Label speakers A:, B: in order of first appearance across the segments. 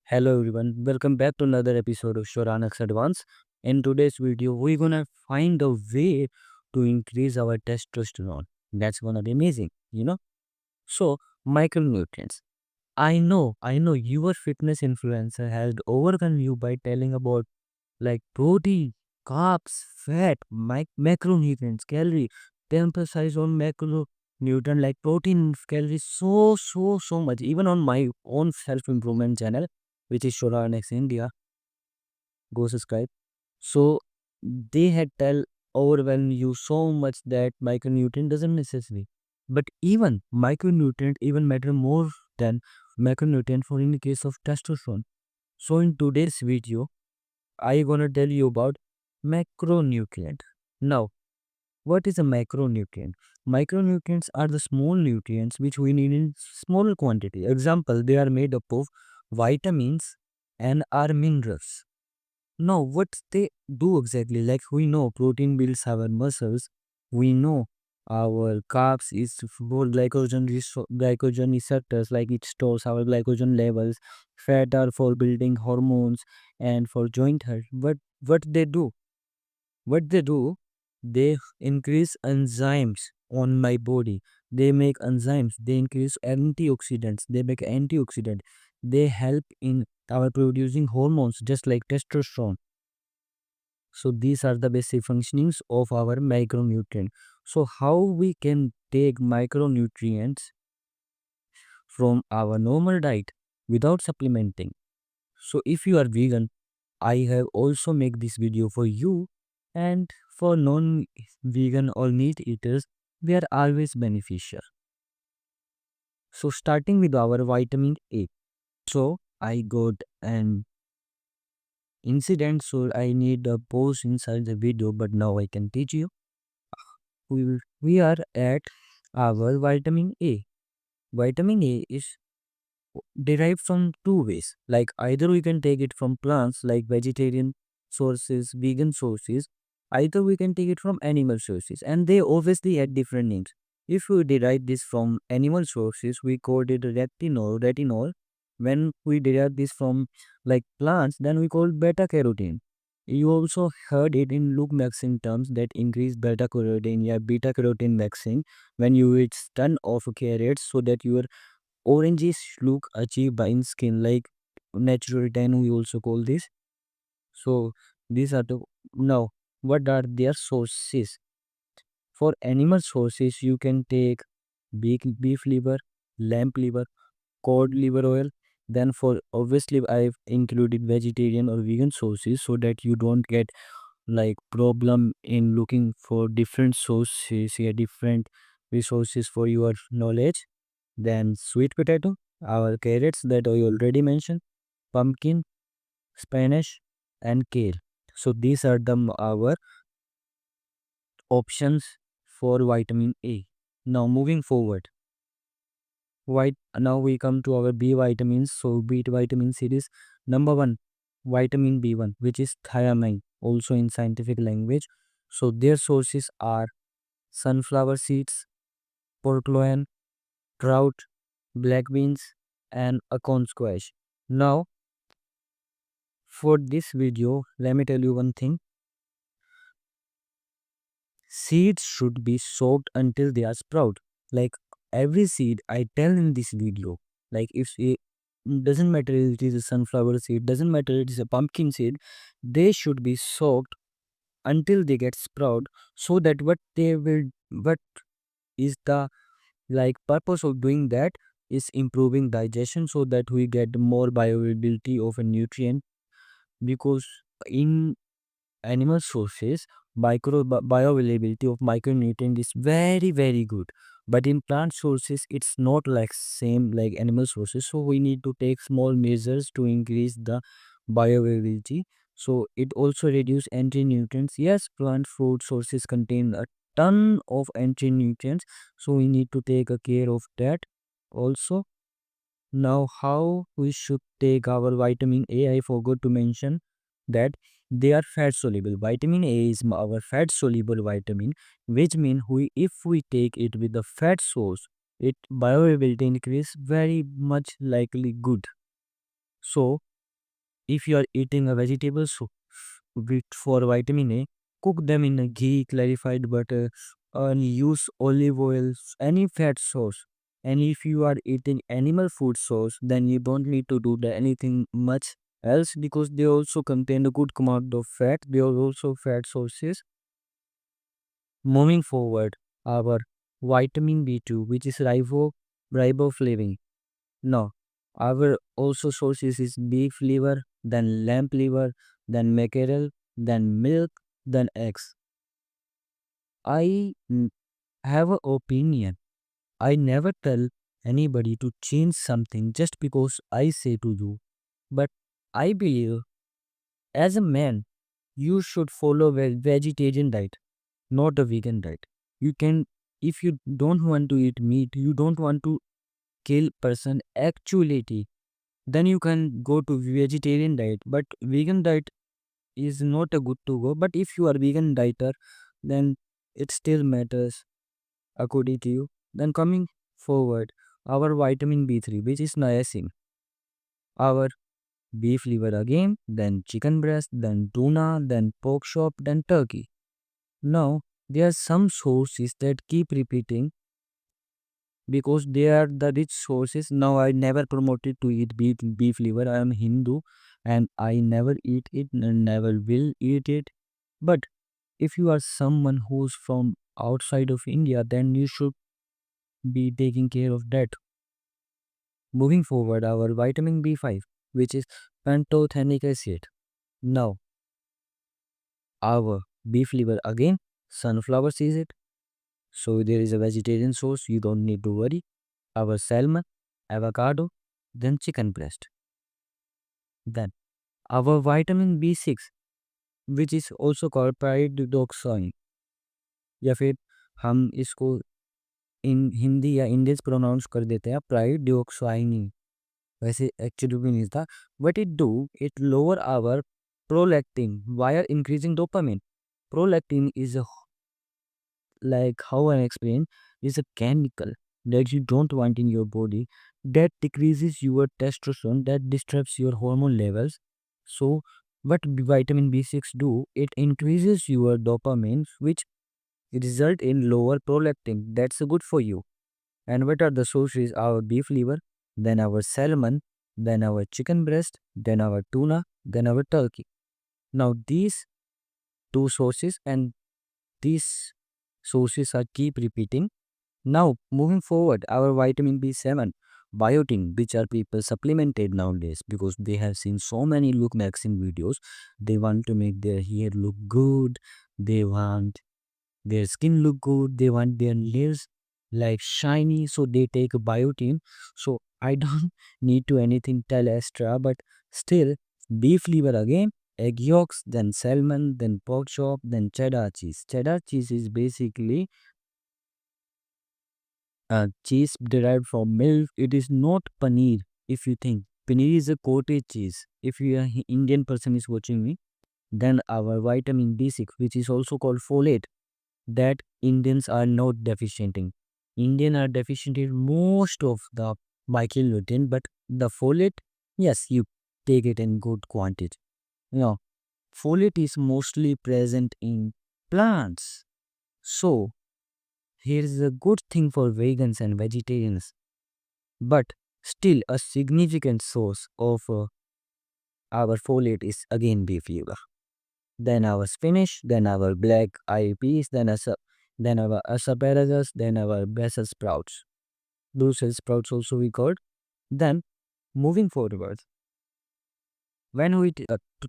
A: Hello everyone, welcome back to another episode of Shoranak's Advance. In today's video, we're gonna find a way to increase our testosterone. That's gonna be amazing. So, micronutrients. I know your fitness influencer has overcome you by telling about like protein, carbs, fat, macronutrients, calorie. They emphasize on macronutrient like protein, calories so much. Even on my own self improvement channel, which is Shoranex India, go subscribe. So they had tell overwhelm you so much that micronutrient doesn't necessary. But even micronutrient even matter more than macronutrient for in the case of testosterone. So in today's video, I gonna tell you about macronutrient. Now, what is a macronutrient? Micronutrients are the small nutrients which we need in small quantity. Example, they are made up of vitamins and are minerals. Now, what they do exactly? Like we know protein builds our muscles. We know our carbs is for glycogen receptors, like it stores our glycogen levels. Fat are for building hormones and for joint health. But what they do, they increase enzymes on my body. They make enzymes. They increase antioxidants. They make antioxidant. They help in our producing hormones just like testosterone. So these are the basic functionings of our micronutrient. So how we can take micronutrients from our normal diet without supplementing? So if you are vegan, I have also make this video for you, and for non-vegan or meat eaters, they are always beneficial. So starting with our vitamin A. So I got an incident, so I need a pause inside the video, but now I can teach you. We are at our vitamin A. Vitamin A is derived from two ways. Like either we can take it from plants like vegetarian sources, vegan sources, either we can take it from animal sources, and they obviously had different names. If we derive this from animal sources, we called it retinol. When we derive this from like plants, then we call beta carotene. You also heard it in look vaccine terms that increase beta carotene, yeah, beta carotene vaccine when you eat ton of carrots so that your oranges look achieved by in skin like natural tan we also call this. So these are the now what are their sources? For animal sources you can take beef liver, lamb liver, cod liver oil. Then for obviously I've included vegetarian or vegan sources so that you don't get like problem in looking for different sources, yeah, different resources for your knowledge. Then sweet potato, our carrots that I already mentioned, pumpkin, spinach, and kale. So these are our options for vitamin A. Now moving forward, now we come to our B vitamins. So B vitamin series number one, vitamin B1, which is thiamine, also in scientific language. So their sources are sunflower seeds, porcelain, trout, black beans, and acorn squash. Now for this video, let me tell you one thing. Seeds should be soaked until they are sprout. Like every seed I tell in this video, like if it doesn't matter if it is a sunflower seed, doesn't matter it is a pumpkin seed, they should be soaked until they get sprout, so that what is the like purpose of doing that is improving digestion so that we get more bioavailability of a nutrient. Because in animal sources bioavailability of micronutrient is very good, but in plant sources it's not like same like animal sources, so we need to take small measures to increase the bioavailability. So it also reduce anti-nutrients. Yes, plant food sources contain a ton of anti-nutrients, so we need to take a care of that also. Now, how we should take our vitamin A? I forgot to mention that they are fat soluble. Vitamin A is our fat soluble vitamin, which means if we take it with the fat source, it bioavailability increase very much likely good. So If you are eating a vegetable soup with for vitamin A, cook them in a ghee, clarified butter, and use olive oil, any fat source. And if you are eating animal food source, then you don't need to do anything much else because they also contain a good amount of fat. They are also fat sources. Moving forward, our vitamin B2, which is riboflavin. No, our also sources is beef liver, then lamb liver, then mackerel, then milk, then eggs. I have an opinion. I never tell anybody to change something just because I say to you. But I believe as a man, you should follow a vegetarian diet, not a vegan diet. You can, if you don't want to eat meat, you don't want to kill person actuality, then you can go to vegetarian diet. But vegan diet is not a good to go. But if you are vegan dieter, then it still matters according to you. Then coming forward, our vitamin B3, which is niacin, our beef liver again, then chicken breast, then tuna, then pork chop, then turkey. Now, there are some sources that keep repeating because they are the rich sources. Now, I never promoted to eat beef liver. I am Hindu and I never eat it and never will eat it. But if you are someone who's from outside of India, then you should be taking care of that. Moving forward, our vitamin B5, which is pantothenic acid. Now, our beef liver again, sunflower sees it. So there is a vegetarian source, you don't need to worry. Our salmon, avocado, then chicken breast. Then our vitamin B6, which is also called pyridoxine, या फिर हम इसको इन हिंदी या Indians pronounce कर देते हैं pyridoxine. वैसे actually भी नहीं था. What it do, it lower our prolactin while increasing dopamine. Prolactin is a, like how I explain, is a chemical that you don't want in your body that decreases your testosterone, that disrupts your hormone levels. So what vitamin B6 do, it increases your dopamine, which result in lower prolactin. That's good for you. And what are the sources? Our beef liver, then our salmon, then our chicken breast, then our tuna, then our turkey. Now these two sources and these sources are keep repeating. Now moving forward, our vitamin B7, biotin, which are people supplemented nowadays because they have seen so many look maxing videos. They want to make their hair look good. They want their skin look good. They want their nails like shiny, so they take a biotin. So I don't need to anything tell extra, but still beef liver again, egg yolks, then salmon, then pork chop, then cheddar cheese. Cheddar cheese is basically cheese derived from milk. It is not paneer. If you think paneer is a cottage cheese, if you are Indian person is watching me, then our vitamin B6, which is also called folate, that Indians are not deficient in. Indian are deficient in most of the micronutrient, but the folate, yes, you take it in good quantity. Now, folate is mostly present in plants. So, here is a good thing for vegans and vegetarians, but still a significant source of our folate is again beef liver. Then our spinach, then our black eyed peas, then our asparagus, then our Brussels sprouts. Brussels sprouts also we called. Then moving forward, when we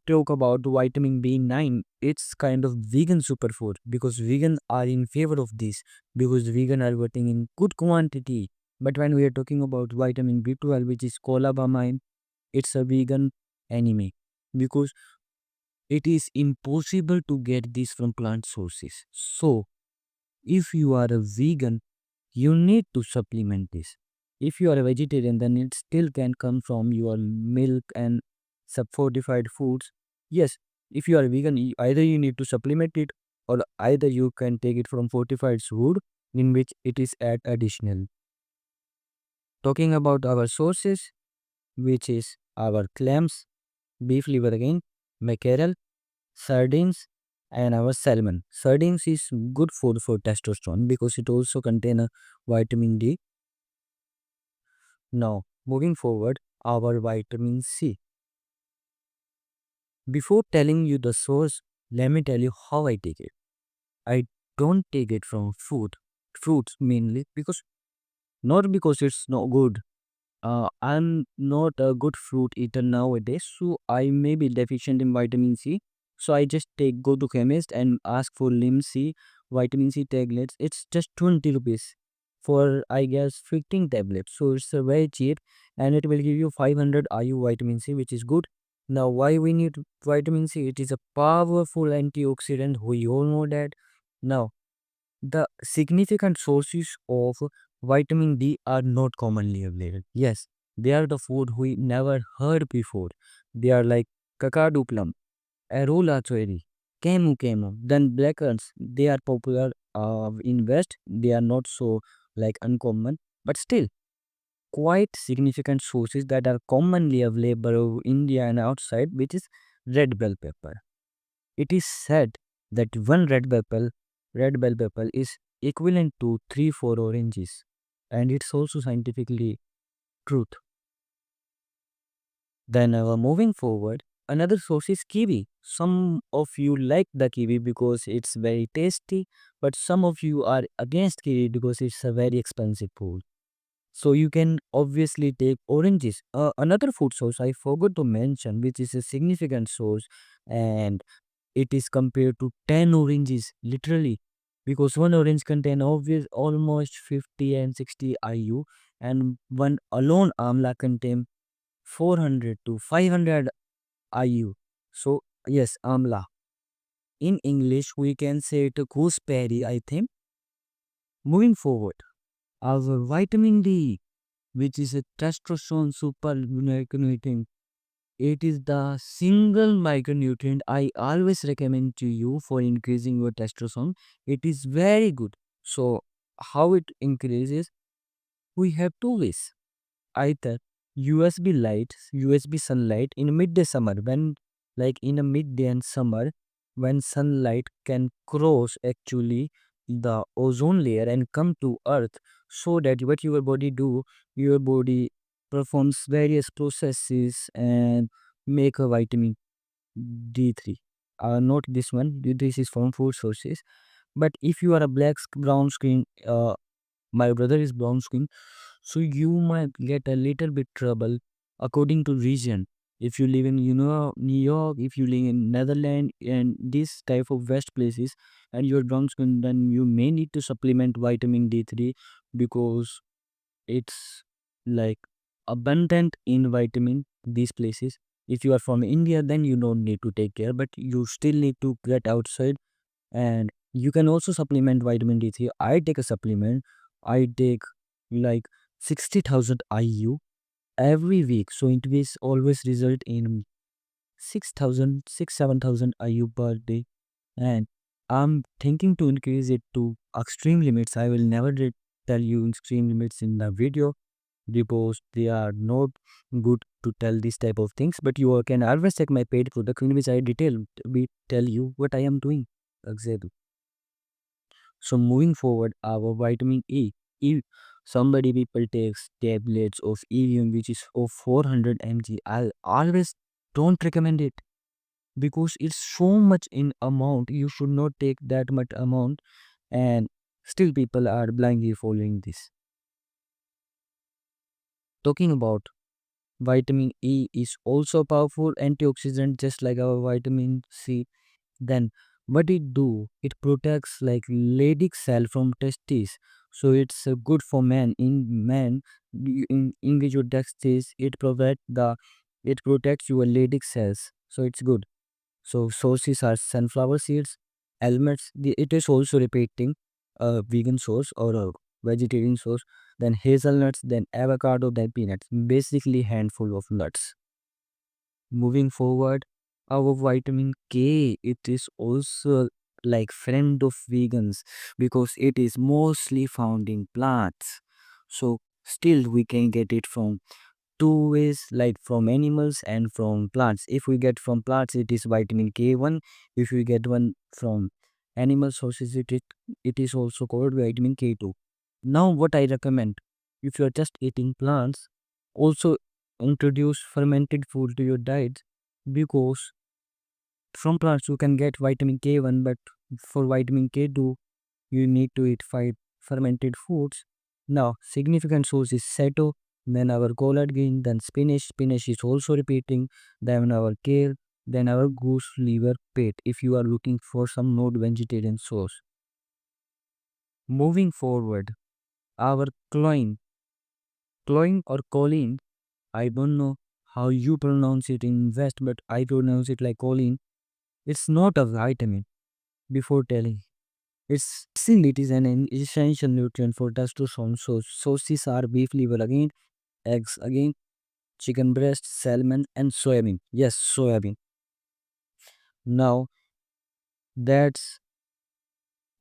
A: talk about vitamin B9, it's kind of vegan superfood because vegan are in favor of this because vegan are getting in good quantity. But when we are talking about vitamin B12, which is cobalamin, it's a vegan enemy because it is impossible to get this from plant sources. So, if you are a vegan, you need to supplement this. If you are a vegetarian, then it still can come from your milk and sub fortified foods. Yes, if you are a vegan, either you need to supplement it or either you can take it from fortified food in which it is add additional. Talking about our sources, which is our clams. beef liver again, mackerel, sardines, and our salmon. Sardines is good food for testosterone because it also contain a vitamin D. Now, moving forward, our vitamin C. Before telling you the source, let me tell you how I take it. I don't take it from fruits mainly because not because it's no good. I'm not a good fruit eater nowadays, so I may be deficient in vitamin C. So I just go to chemist and ask for lim C vitamin C tablets. It's just 20 rupees for I guess 15 tablets. So it's very cheap and it will give you 500 IU vitamin C, which is good. Now, why we need vitamin C? It is a powerful antioxidant. We all know that. Now, the significant sources of vitamin D are not commonly available. Yes, they are the food we never heard before. They are like kakadu plum, arola cherry, camu camu, then blackcurrants. They are popular in West. They are not so like uncommon, but still quite significant sources that are commonly available in India and outside, which is red bell pepper. It is said that one red bell pepper is equivalent to 3 4 oranges, and it's also scientifically truth. Then moving forward, another source is kiwi. Some of you like the kiwi because it's very tasty, but some of you are against kiwi because it's a very expensive food. So you can obviously take oranges. Another food source I forgot to mention, which is a significant source, and it is compared to 10 oranges literally because one orange contain obvious almost 50 and 60 IU and one alone amla contain 400 to 500 IU. So yes, amla. In English we can say it gooseberry, I think. Moving forward, our vitamin D, which is a testosterone supernutrient. It is the single micronutrient I always recommend to you for increasing your testosterone. It is very good. So, how it increases? We have two ways. Either USB light, USB sunlight in midday summer, when like in a midday and summer, when sunlight can cross actually the ozone layer and come to earth, so that what your body do, your body performs various processes and make a vitamin D3. Not this one, this is from food sources. But if you are a brown skin, my brother is brown skin, so you might get a little bit trouble according to region. If you live in New York, if you live in Netherlands and this type of west places, and you're brown skin, then you may need to supplement vitamin D3 because it's like abundant in vitamin these places. If you are from India, then you don't need to take care, but you still need to get outside and you can also supplement vitamin D3. I take a supplement. I take like 60,000 IU every week. So it will always result in 7,000 IU per day. And I'm thinking to increase it to extreme limits. I will never tell you extreme limits in the video because they are not good to tell these type of things. But you can always check my paid product in which I we tell you what I am doing. Exactly. So moving forward, our vitamin E. If somebody people takes tablets of EVM which is of 400 mg, I always don't recommend it because it's so much in amount. You should not take that much amount, and still people are blindly following this. Talking about vitamin E is also powerful antioxidant just like our vitamin C. Then what it do? It protects like Leydig cell from testes. So it's good for men. In men, in individual testes, it protects your Leydig cells. So it's good. So sources are sunflower seeds, almonds. It is also repeating a vegan source or a vegetarian source. Then hazelnuts, then avocado, then peanuts. Basically handful of nuts. Moving forward, our vitamin K, it is also like friend of vegans because it is mostly found in plants. So still we can get it from two ways, like from animals and from plants. If we get from plants, it is vitamin K1. If we get one from animal sources, it is also called vitamin K2. Now what I recommend, if you are just eating plants, also introduce fermented food to your diet, because from plants you can get vitamin K1, but for vitamin K2 you need to eat five fermented foods. Now, significant source is sato, then our collard green, then spinach. Spinach is also repeating, then our kale, then our goose liver pate if you are looking for some not vegetarian source. Moving forward, our cloyne. Cloyne or choline, I don't know how you pronounce it in West, but I pronounce it like choline. It's not a vitamin before telling. It's still it is an essential nutrient for testosterone. So sources are beef liver again, eggs again, chicken breast, salmon, and soybean. Yes, soybean. Now that's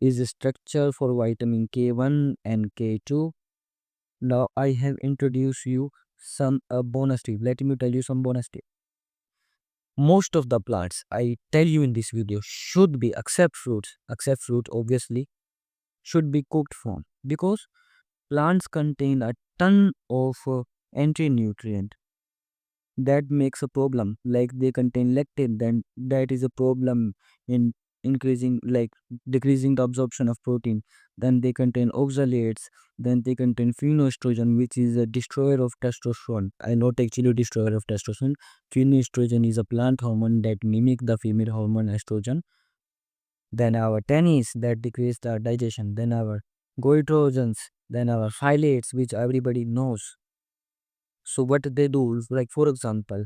A: is a structure for vitamin K1 and K2. Now I have introduced you some bonus tip. Let me tell you some bonus tip. Most of the plants I tell you in this video should be, except fruit obviously, should be cooked form, because plants contain a ton of anti-nutrient that makes a problem, like they contain lectin, then that is a problem in increasing, like decreasing the absorption of protein. Then they contain oxalates, then they contain phenostrogen, which is a destroyer of testosterone. I not actually destroyer of testosterone. Phenostrogen is a plant hormone that mimic the female hormone estrogen. Then our tanins that decrease the digestion, then our goitrogens, then our phthalates, which everybody knows. So what they do is, like for example,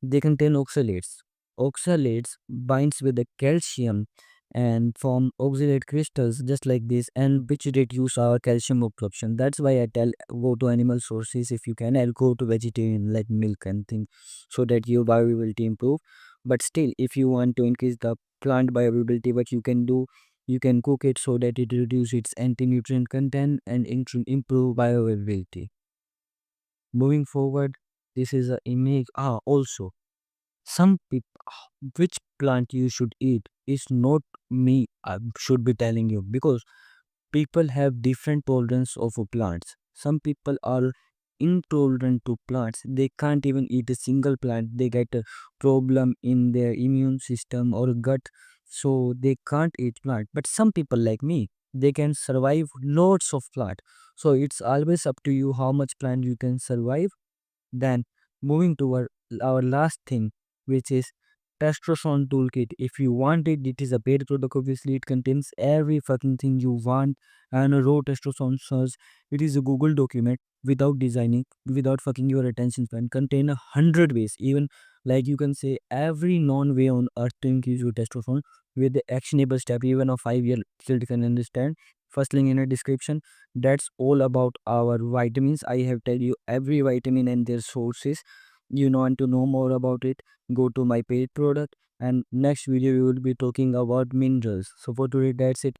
A: they contain oxalates. Oxalates binds with the calcium and form oxalate crystals just like this, and which reduce our calcium absorption. That's why I tell go to animal sources if you can, and go to vegetarian like milk and things, so that your bioavailability improve. But still, if you want to increase the plant bioavailability, what you can do, you can cook it so that it reduce its anti-nutrient content and improve bioavailability. Moving forward, this is a image. Also, some people, which plant you should eat is not me. I should be telling you, because people have different tolerance of plants. Some people are intolerant to plants. They can't even eat a single plant. They get a problem in their immune system or gut, so they can't eat plant. But some people like me, they can survive lots of plant. So it's always up to you how much plant you can survive. Then moving to our last thing, which is testosterone toolkit. If you want it, it is a paid product. Obviously, it contains every fucking thing you want. And a raw testosterone search. It is a Google document without designing, without fucking your attention span. Contain 100 ways, even like you can say every non way on earth to increase your testosterone with the actionable step. Even a 5 year child can understand. First link in the description. That's all about our vitamins. I have tell you every vitamin and their sources. You want to know more about it, go to my paid product, and next video we will be talking about minerals. So for today, that's it.